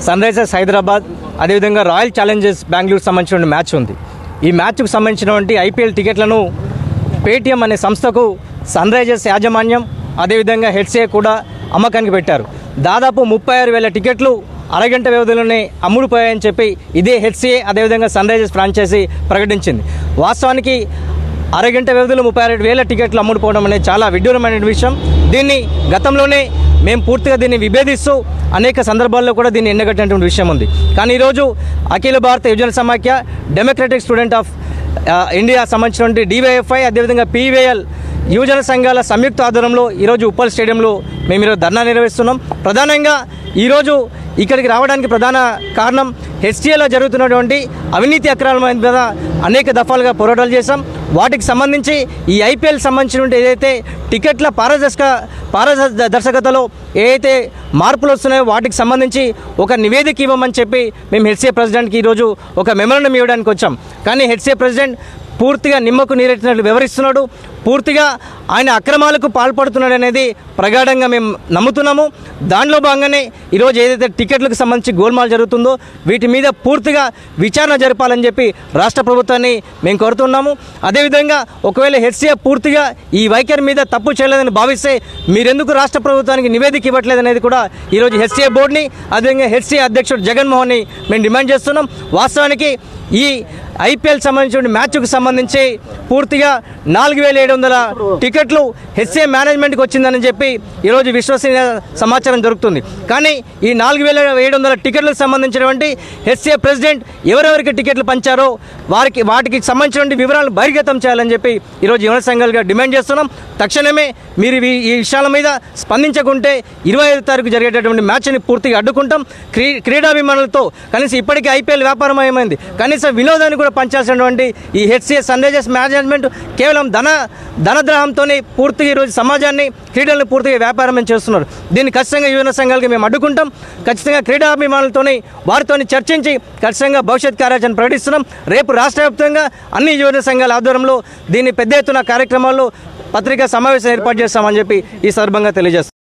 Sun Risers Hyderabad అదేవిధంగా royal Challengers Bengaluru సంబంధించిన match ఉంది. ఈ మ్యాచ్కు సంబంధించినటువంటి ఐపీఎల్ టికెట్లను పేటీఎం అనే సంస్థకు సన్ రైజర్స్ యాజమాన్యం అదేవిధంగా హెచ్సిఏ కూడా అమ్మకానికి పెట్టారు. దాదాపు 36,000 టికెట్లు అరగంట వ్యవధిలోనే అమ్ముడుపోయాయని చెప్పి ఇదే హెచ్సిఏ అదేవిధంగా సన్ రైజర్స్ ఫ్రాంచైజీ ప్రకటించింది. వాస్తవానికి అరగంట వ్యవధిలో 36,000 టికెట్లు అమ్ముడుపోవడం అనేది చాలా విడ్డూరమైన విషయం. దీన్ని గతంలోనే మేము పూర్తిగా దీన్ని విభేదిస్తూ అనేక సందర్భాల్లో కూడా దీన్ని ఎండగట్టినటువంటి విషయం ఉంది. కానీ ఈరోజు అఖిల భారత యువజన సమాఖ్య, డెమోక్రటిక్ స్టూడెంట్ ఆఫ్ ఇండియా సంబంధించినటువంటి డివైఎఫ్ఐ అదేవిధంగా పీవీఎల్ యువజన సంఘాల సంయుక్త ఆధ్వర్యంలో ఈరోజు ఉప్పల్ స్టేడియంలో మేము ఈరోజు ధర్నా నిర్వహిస్తున్నాం. ప్రధానంగా ఈరోజు ఇక్కడికి రావడానికి ప్రధాన కారణం హెచ్సిఏలో జరుగుతున్నటువంటి అవినీతి అక్రమాల మీద అనేక దఫాలుగా పోరాటాలు చేశాం. వాటికి సంబంధించి ఈ ఐపీఎల్ సంబంధించినటువంటి ఏదైతే టికెట్ల పారదర్శకతలో ఏదైతే మార్పులు వస్తున్నాయో వాటికి సంబంధించి ఒక నివేదిక ఇవ్వమని చెప్పి మేము హెచ్సిఏ ప్రెసిడెంట్కి ఈరోజు ఒక మెమోరాండం ఇవ్వడానికి వచ్చాం. కానీ హెచ్సిఏ ప్రెసిడెంట్ పూర్తిగా నిమ్మకు నీరెట్టినట్లు వివరిస్తున్నాడు. పూర్తిగా ఆయన అక్రమాలకు పాల్పడుతున్నాడు అనేది ప్రగాఢంగా మేము నమ్ముతున్నాము. దానిలో భాగంగానే ఈరోజు ఏదైతే టికెట్లకు సంబంధించి గోల్మాల్ జరుగుతుందో వీటి మీద పూర్తిగా విచారణ జరపాలని చెప్పి రాష్ట్ర ప్రభుత్వాన్ని మేము కోరుతున్నాము. అదేవిధంగా ఒకవేళ హెచ్సిఏ పూర్తిగా ఈ వైఖరి మీద తప్పు చేయలేదని భావిస్తే మీరెందుకు రాష్ట్ర ప్రభుత్వానికి నివేదిక ఇవ్వట్లేదు అనేది కూడా ఈరోజు హెచ్సిఏ బోర్డుని అదేవిధంగా హెచ్సిఏ అధ్యక్షుడు జగన్మోహన్ని మేము డిమాండ్ చేస్తున్నాం. వాస్తవానికి ఈ ఐపీఎల్ సంబంధించిన మ్యాచ్కు సంబంధించి పూర్తిగా 4,700 టికెట్లు హెచ్సిఏ మేనేజ్మెంట్కి వచ్చిందని చెప్పి ఈరోజు విశ్వసనీయ సమాచారం దొరుకుతుంది. కానీ ఈ 4,700 టికెట్లకు సంబంధించినటువంటి హెచ్సిఏ ప్రెసిడెంట్ ఎవరెవరికి టికెట్లు పంచారో వాటికి సంబంధించినటువంటి వివరాలు బహిర్గతం చేయాలని చెప్పి ఈరోజు యువన సంఘాలుగా డిమాండ్ చేస్తున్నాం. తక్షణమే మీరు ఈ విషయాల మీద స్పందించకుంటే 25వ తారీఖు జరిగేటటువంటి మ్యాచ్ని పూర్తిగా అడ్డుకుంటాం. క్రీడాభిమానులతో కనీసం ఇప్పటికీ ఐపీఎల్ వ్యాపారమయమైంది, కనీసం వినోదాన్ని కూడా పంచాల్సినటువంటి ఈ హెచ్సిఏ సన్ రైజర్స్ మేనేజ్మెంట్ కేవలం ధనద్రాహంతో పూర్తిగా ఈరోజు సమాజాన్ని క్రీడలను పూర్తిగా వ్యాపారం చేస్తున్నారు. దీన్ని ఖచ్చితంగా యువన సంఘాలకి మేము అడ్డుకుంటాం. ఖచ్చితంగా క్రీడాభిమానులతోని వారితో చర్చించి ఖచ్చితంగా భవిష్యత్ కార్యాచరణ ప్రకటిస్తున్నాం. రేపు రాష్ట్ర వ్యాప్తంగా అన్ని యువన సంఘాల ఆధ్వర్యంలో దీన్ని పెద్ద ఎత్తున కార్యక్రమాల్లో పత్రికా సమావేశం ఏర్పాటు చేస్తామని చెప్పి ఈ సందర్భంగా తెలియజేస్తాం.